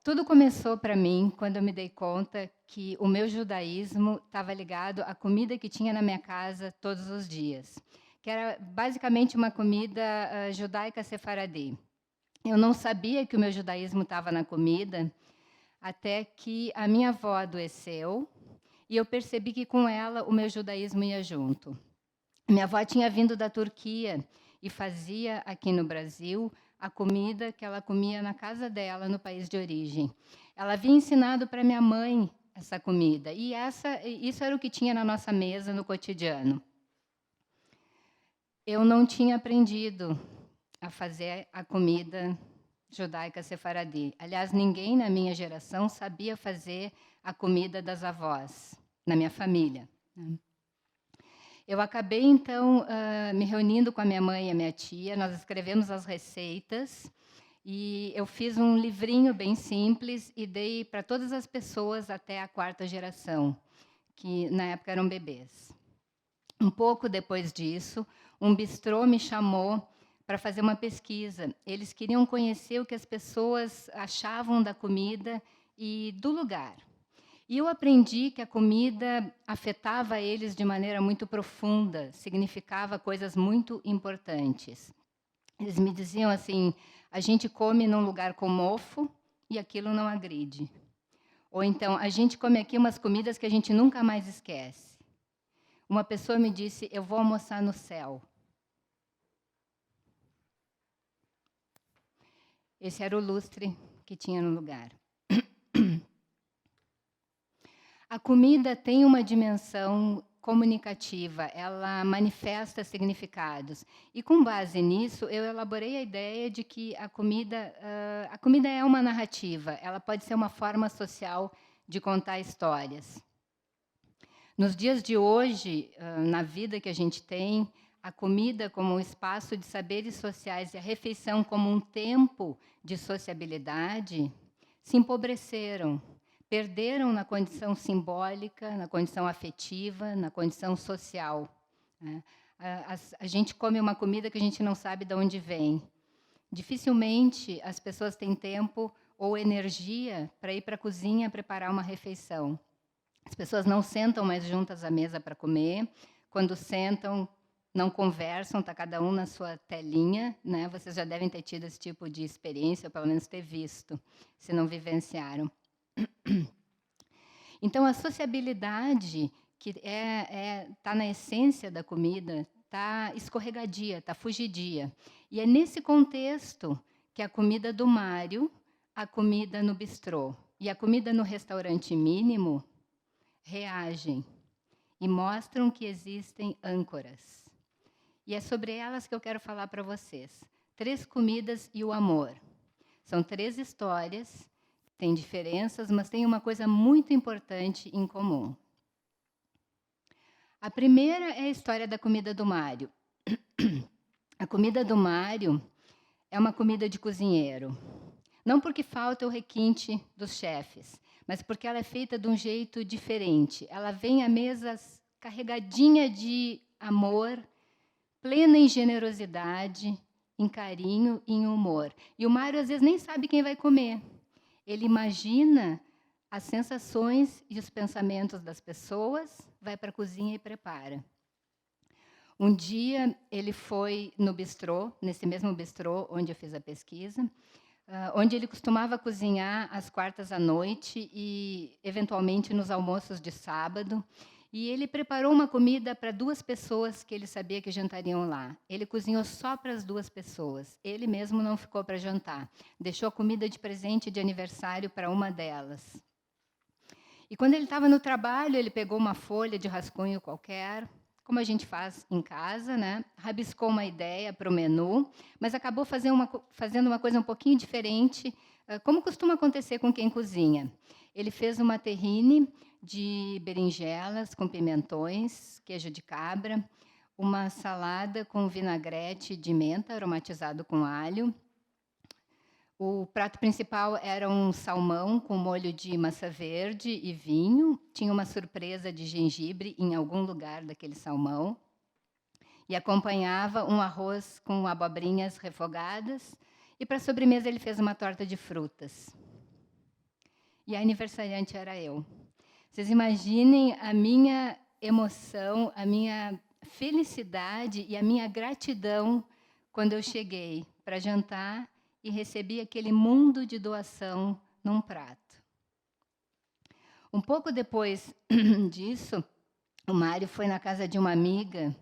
Tudo começou para mim quando eu me dei conta que o meu judaísmo estava ligado à comida que tinha na minha casa todos os dias, que era basicamente uma comida, judaica sefaradi. Eu não sabia que o meu judaísmo estava na comida, até que a minha avó adoeceu, e eu percebi que com ela o meu judaísmo ia junto. Minha avó tinha vindo da Turquia e fazia aqui no Brasil a comida que ela comia na casa dela, no país de origem. Ela havia ensinado para minha mãe essa comida, e isso era o que tinha na nossa mesa no cotidiano. Eu não tinha aprendido a fazer a comida judaica sefaradi. Aliás, ninguém na minha geração sabia fazer a comida das avós, na minha família, né. Eu acabei, então, me reunindo com a minha mãe e a minha tia, nós escrevemos as receitas, e eu fiz um livrinho bem simples e dei para todas as pessoas até a quarta geração, que na época eram bebês. Um pouco depois disso, um bistrô me chamou para fazer uma pesquisa. Eles queriam conhecer o que as pessoas achavam da comida e do lugar. E eu aprendi que a comida afetava eles de maneira muito profunda, significava coisas muito importantes. Eles me diziam assim: a gente come num lugar com mofo e aquilo não agride. Ou então, a gente come aqui umas comidas que a gente nunca mais esquece. Uma pessoa me disse: eu vou almoçar no céu. Esse era o lustre que tinha no lugar. A comida tem uma dimensão comunicativa, ela manifesta significados. E com base nisso, eu elaborei a ideia de que a comida é uma narrativa, ela pode ser uma forma social de contar histórias. Nos dias de hoje, na vida que a gente tem, a comida como um espaço de saberes sociais e a refeição como um tempo de sociabilidade se empobreceram, perderam na condição simbólica, na condição afetiva, na condição social, né. A gente come uma comida que a gente não sabe de onde vem. Dificilmente as pessoas têm tempo ou energia para ir para a cozinha preparar uma refeição. As pessoas não sentam mais juntas à mesa para comer. Quando sentam, não conversam, está cada um na sua telinha, né? Vocês já devem ter tido esse tipo de experiência, ou pelo menos ter visto, se não vivenciaram. Então, a sociabilidade, que está na essência da comida, está escorregadia, está fugidia. E é nesse contexto que a comida do Mário, a comida no bistrô e a comida no restaurante mínimo reagem e mostram que existem âncoras. E é sobre elas que eu quero falar para vocês. 3 comidas e o amor. São 3 histórias, têm diferenças, mas têm uma coisa muito importante em comum. A primeira é a história da comida do Mário. A comida do Mário é uma comida de cozinheiro. Não porque falta o requinte dos chefes, mas porque ela é feita de um jeito diferente. Ela vem à mesa carregadinha de amor, plena em generosidade, em carinho e em humor. E o Mário, às vezes, nem sabe quem vai comer. Ele imagina as sensações e os pensamentos das pessoas, vai para a cozinha e prepara. Um dia, ele foi no bistrô, nesse mesmo bistrô onde eu fiz a pesquisa, onde ele costumava cozinhar às quartas à noite e, eventualmente, nos almoços de sábado. E ele preparou uma comida para 2 pessoas que ele sabia que jantariam lá. Ele cozinhou só para as 2 pessoas. Ele mesmo não ficou para jantar. Deixou a comida de presente de aniversário para uma delas. E quando ele estava no trabalho, ele pegou uma folha de rascunho qualquer, como a gente faz em casa, né? Rabiscou uma ideia para o menu, mas acabou fazendo uma coisa um pouquinho diferente, como costuma acontecer com quem cozinha. Ele fez uma terrine de berinjelas com pimentões, queijo de cabra, uma salada com vinagrete de menta aromatizado com alho. O prato principal era um salmão com molho de massa verde e vinho. Tinha uma surpresa de gengibre em algum lugar daquele salmão. E acompanhava um arroz com abobrinhas refogadas. E para sobremesa ele fez uma torta de frutas. e a aniversariante era eu. Vocês imaginem a minha emoção, a minha felicidade e a minha gratidão quando eu cheguei para jantar e recebi aquele mundo de doação num prato. Um pouco depois disso, o Mário foi na casa de uma amiga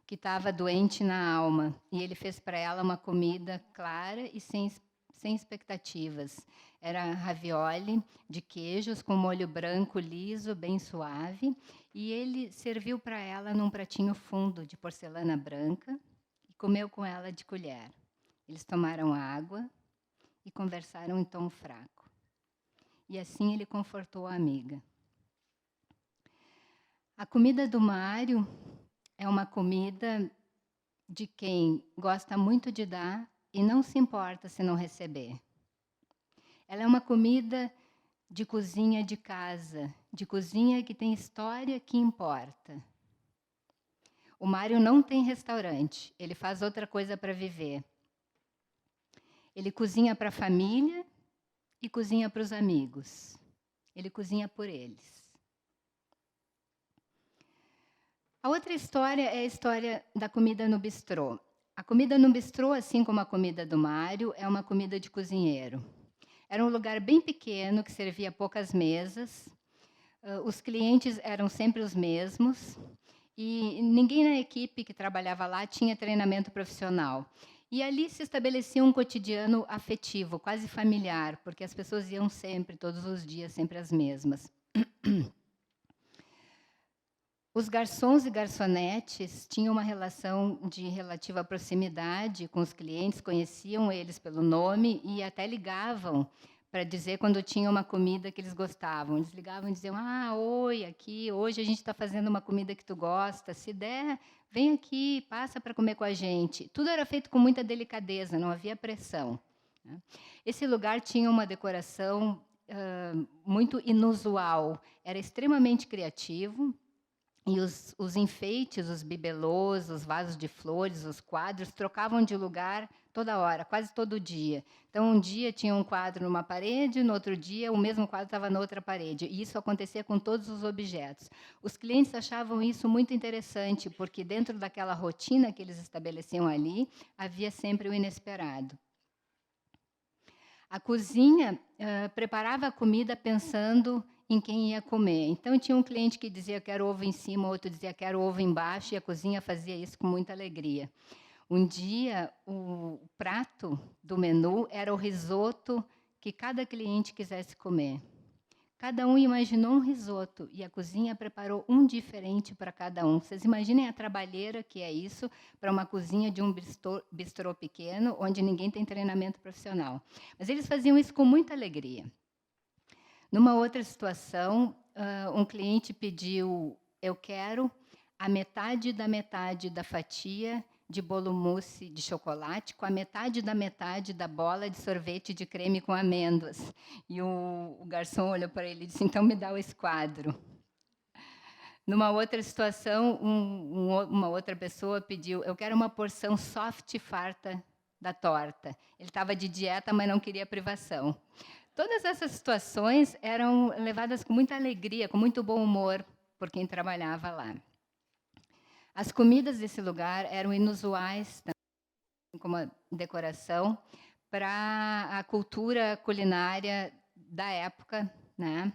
que estava doente na alma, e ele fez para ela uma comida clara e sem expectativas. Era ravioli de queijos com molho branco liso, bem suave, e ele serviu para ela num pratinho fundo de porcelana branca e comeu com ela de colher. Eles tomaram água e conversaram em tom fraco. E assim ele confortou a amiga. A comida do Mário é uma comida de quem gosta muito de dar e não se importa se não receber. Ela é uma comida de cozinha de casa, de cozinha que tem história que importa. O Mário não tem restaurante, ele faz outra coisa para viver. Ele cozinha para a família e cozinha para os amigos. Ele cozinha por eles. A outra história é a história da comida no bistrô. A comida no bistrô, assim como a comida do Mário, é uma comida de cozinheiro. Era um lugar bem pequeno, que servia poucas mesas. Os clientes eram sempre os mesmos. E ninguém na equipe que trabalhava lá tinha treinamento profissional. E ali se estabelecia um cotidiano afetivo, quase familiar, porque as pessoas iam sempre, todos os dias, sempre as mesmas. Os garçons e garçonetes tinham uma relação de relativa proximidade com os clientes, conheciam eles pelo nome e até ligavam para dizer quando tinha uma comida que eles gostavam. Eles ligavam e diziam: oi, aqui, hoje a gente está fazendo uma comida que tu gosta, se der, vem aqui, passa para comer com a gente. Tudo era feito com muita delicadeza, não havia pressão. Esse lugar tinha uma decoração muito inusual, era extremamente criativo. E os enfeites, os bibelôs, os vasos de flores, os quadros, trocavam de lugar toda hora, quase todo dia. Então, um dia tinha um quadro numa parede, no outro dia o mesmo quadro estava na outra parede. E isso acontecia com todos os objetos. Os clientes achavam isso muito interessante, porque dentro daquela rotina que eles estabeleciam ali, havia sempre o inesperado. A cozinha preparava a comida pensando em quem ia comer. Então, tinha um cliente que dizia: quero ovo em cima, outro dizia: quero ovo embaixo, e a cozinha fazia isso com muita alegria. Um dia, o prato do menu era o risoto que cada cliente quisesse comer. Cada um imaginou um risoto e a cozinha preparou um diferente para cada um. Vocês imaginem a trabalheira que é isso para uma cozinha de um bistrô pequeno, onde ninguém tem treinamento profissional. Mas eles faziam isso com muita alegria. Numa outra situação, um cliente pediu: eu quero a metade da fatia de bolo mousse de chocolate com a metade da bola de sorvete de creme com amêndoas. E o garçom olhou para ele e disse: então me dá o esquadro. Numa outra situação, uma outra pessoa pediu: eu quero uma porção soft e farta da torta. Ele estava de dieta, mas não queria privação. Todas essas situações eram levadas com muita alegria, com muito bom humor por quem trabalhava lá. As comidas desse lugar eram inusuais, como a decoração, para a cultura culinária da época, né?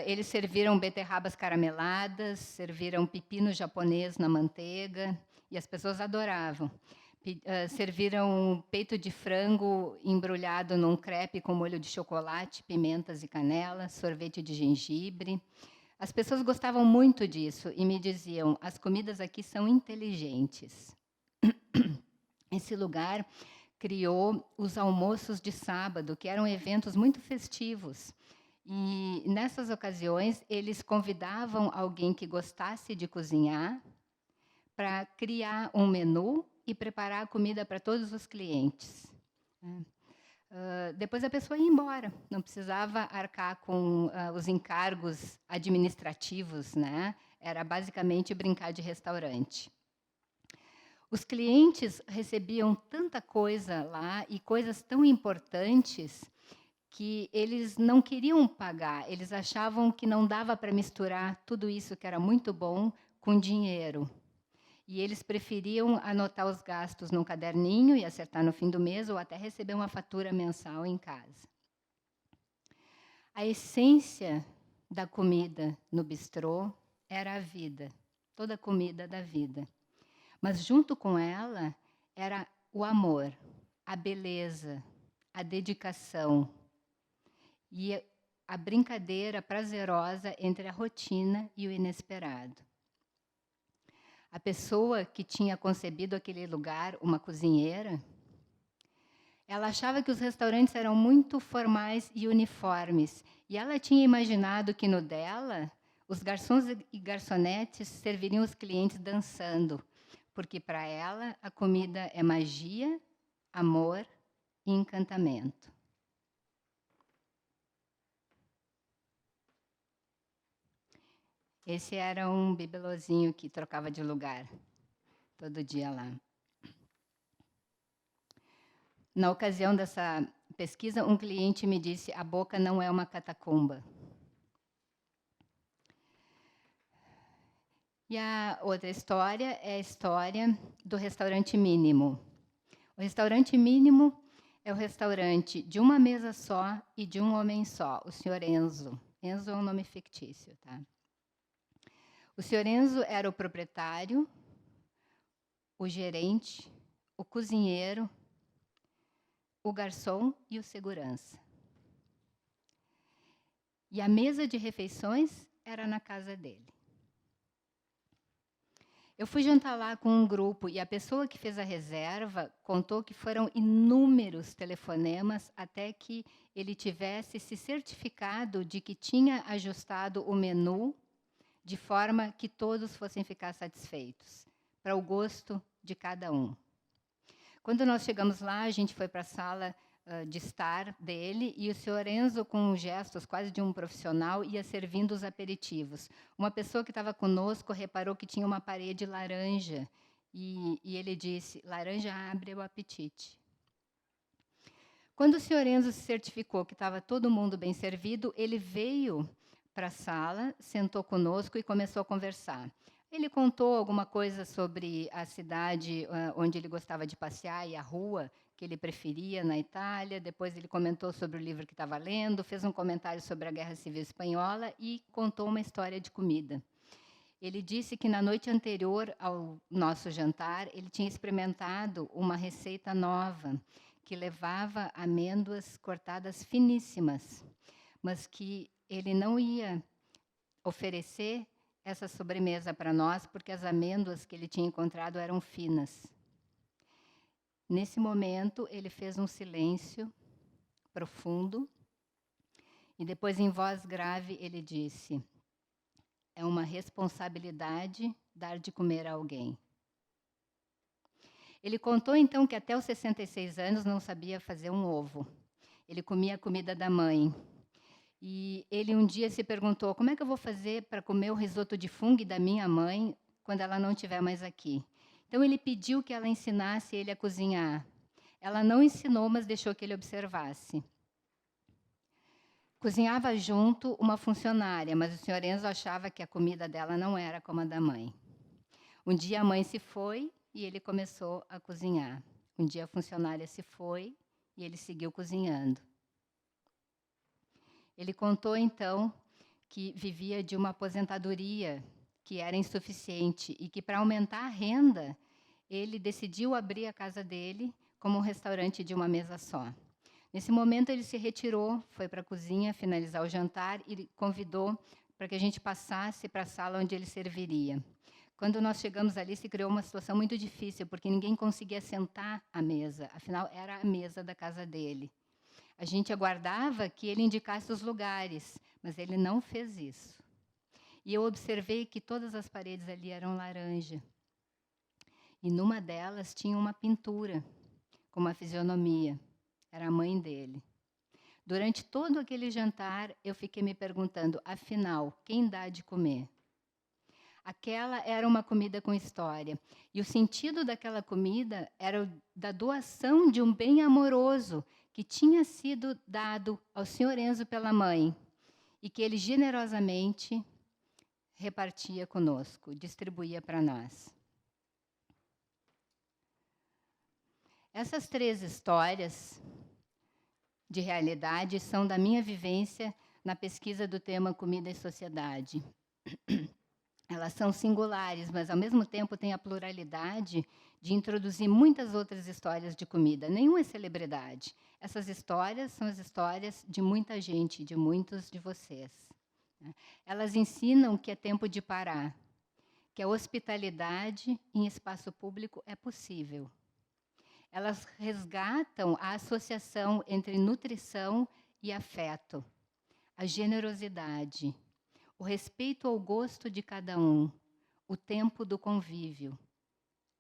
Eles serviram beterrabas carameladas, serviram pepino japonês na manteiga, e as pessoas adoravam. Serviram peito de frango embrulhado num crepe com molho de chocolate, pimentas e canela, sorvete de gengibre. As pessoas gostavam muito disso e me diziam: as comidas aqui são inteligentes. Esse lugar criou os almoços de sábado, que eram eventos muito festivos. E, nessas ocasiões, eles convidavam alguém que gostasse de cozinhar para criar um menu e preparar a comida para todos os clientes. Depois a pessoa ia embora, não precisava arcar com os encargos administrativos, né? Era basicamente brincar de restaurante. Os clientes recebiam tanta coisa lá e coisas tão importantes que eles não queriam pagar, eles achavam que não dava para misturar tudo isso que era muito bom com dinheiro. E eles preferiam anotar os gastos num caderninho e acertar no fim do mês, ou até receber uma fatura mensal em casa. A essência da comida no bistrô era a vida, toda a comida da vida. Mas junto com ela era o amor, a beleza, a dedicação e a brincadeira prazerosa entre a rotina e o inesperado. A pessoa que tinha concebido aquele lugar, uma cozinheira, ela achava que os restaurantes eram muito formais e uniformes, e ela tinha imaginado que no dela, os garçons e garçonetes serviriam os clientes dançando, porque para ela a comida é magia, amor e encantamento. Esse era um bibelozinho que trocava de lugar todo dia lá. Na ocasião dessa pesquisa, um cliente me disse: a boca não é uma catacumba. E a outra história é a história do restaurante mínimo. O restaurante mínimo é o restaurante de uma mesa só e de um homem só, o senhor Enzo. Enzo é um nome fictício, tá? O senhor Enzo era o proprietário, o gerente, o cozinheiro, o garçom e o segurança. E a mesa de refeições era na casa dele. Eu fui jantar lá com um grupo e a pessoa que fez a reserva contou que foram inúmeros telefonemas até que ele tivesse se certificado de que tinha ajustado o menu de forma que todos fossem ficar satisfeitos, para o gosto de cada um. Quando nós chegamos lá, a gente foi para a sala de estar dele e o senhor Enzo, com gestos quase de um profissional, ia servindo os aperitivos. Uma pessoa que estava conosco reparou que tinha uma parede laranja e ele disse: laranja abre o apetite. Quando o senhor Enzo se certificou que estava todo mundo bem servido, ele veio para a sala, sentou conosco e começou a conversar. Ele contou alguma coisa sobre a cidade onde ele gostava de passear e a rua que ele preferia na Itália. Depois ele comentou sobre o livro que estava lendo, fez um comentário sobre a Guerra Civil Espanhola e contou uma história de comida. Ele disse que na noite anterior ao nosso jantar, ele tinha experimentado uma receita nova que levava amêndoas cortadas finíssimas, mas que ele não ia oferecer essa sobremesa para nós, porque as amêndoas que ele tinha encontrado eram finas. Nesse momento, ele fez um silêncio profundo e depois, em voz grave, ele disse: é uma responsabilidade dar de comer a alguém. Ele contou, então, que até os 66 anos não sabia fazer um ovo. Ele comia a comida da mãe. E ele um dia se perguntou: como é que eu vou fazer para comer o risoto de fungo da minha mãe quando ela não estiver mais aqui? Então ele pediu que ela ensinasse ele a cozinhar. Ela não ensinou, mas deixou que ele observasse. Cozinhava junto uma funcionária, mas o senhor Enzo achava que a comida dela não era como a da mãe. Um dia a mãe se foi e ele começou a cozinhar. Um dia a funcionária se foi e ele seguiu cozinhando. Ele contou, então, que vivia de uma aposentadoria que era insuficiente e que, para aumentar a renda, ele decidiu abrir a casa dele como um restaurante de uma mesa só. Nesse momento, ele se retirou, foi para a cozinha finalizar o jantar e convidou para que a gente passasse para a sala onde ele serviria. Quando nós chegamos ali, se criou uma situação muito difícil, porque ninguém conseguia sentar à mesa, afinal, era a mesa da casa dele. A gente aguardava que ele indicasse os lugares, mas ele não fez isso. E eu observei que todas as paredes ali eram laranja. E numa delas tinha uma pintura com uma fisionomia. Era a mãe dele. Durante todo aquele jantar, eu fiquei me perguntando, afinal, quem dá de comer? Aquela era uma comida com história. E o sentido daquela comida era o da doação de um bem amoroso que tinha sido dado ao Sr. Enzo pela mãe e que ele generosamente repartia conosco, distribuía para nós. Essas 3 histórias de realidade são da minha vivência na pesquisa do tema Comida e Sociedade. Elas são singulares, mas, ao mesmo tempo, têm a pluralidade de introduzir muitas outras histórias de comida. Nenhuma é celebridade. Essas histórias são as histórias de muita gente, de muitos de vocês. Elas ensinam que é tempo de parar, que a hospitalidade em espaço público é possível. Elas resgatam a associação entre nutrição e afeto, a generosidade, o respeito ao gosto de cada um, o tempo do convívio,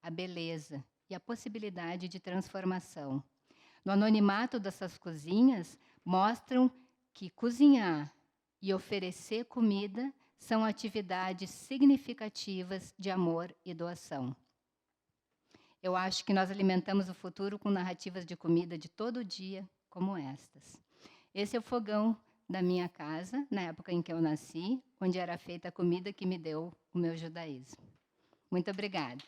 a beleza e a possibilidade de transformação. No anonimato dessas cozinhas, mostram que cozinhar e oferecer comida são atividades significativas de amor e doação. Eu acho que nós alimentamos o futuro com narrativas de comida de todo dia, como estas. Esse é o fogão da minha casa, na época em que eu nasci, onde era feita a comida que me deu o meu judaísmo. Muito obrigada.